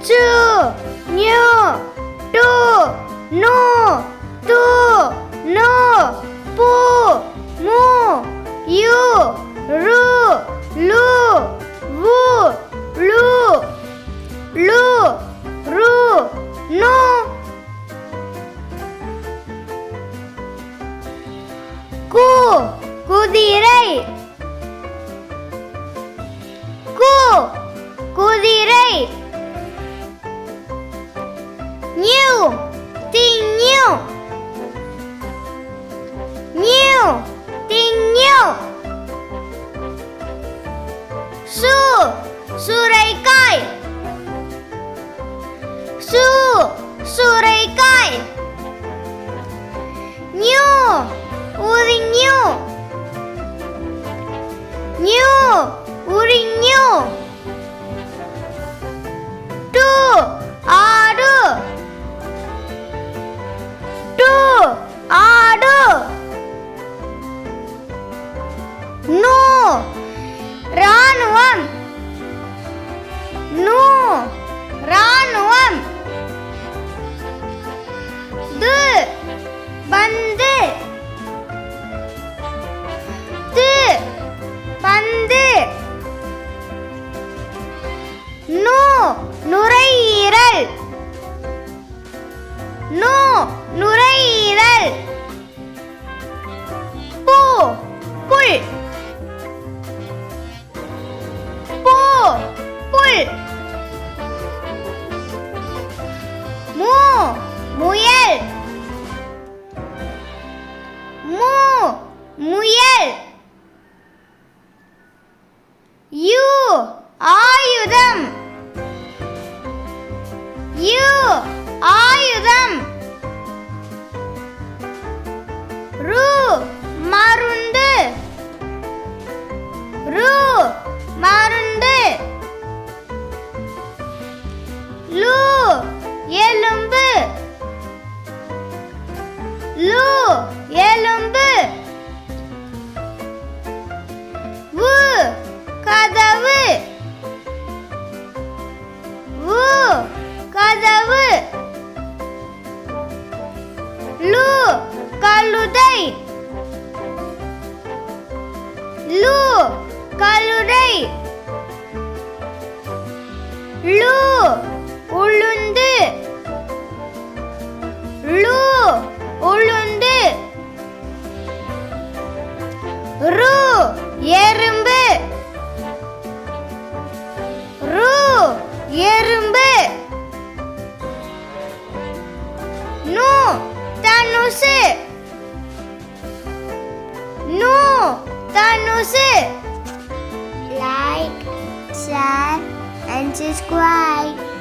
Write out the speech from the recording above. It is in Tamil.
chu, nyu, tu, nu, tu, nu, pu, mu, yu, ru, lu, vu, lu, lu, ru, nu. கு, குதிரை. கு, குதிரை. நியூ, திங்யூ. நியூ, திங்யூ. சு, சுரைக்காய். சு, சுரைக்காய். நியூ, உரிஞு. நியூ, உரிஞு. டு, ஆடு. டு, ஆடு. நு, ராணுவம். நு, ராணுவம். து, பந்து. து, பந்து. நு, நுரையீரல். நு, நுரையீரல். பு, புல். பு, புல். மு, முயல். மு, முயல். யு, ஆயுதம். யு, ஆயுதம். ரு, மருந்து. ரு, மருந்து. லு, எலும்பு. லு, எலும்பு. வு, கதவு. வு, கதவு. லு, கழுதை. லு, கழுதை. லு, உளுந்து. லு, உளுந்து. ரு, எறும்பு. ரு, எறும்பு. நு, தனுசு. நு, தனுசு. Like, share and subscribe.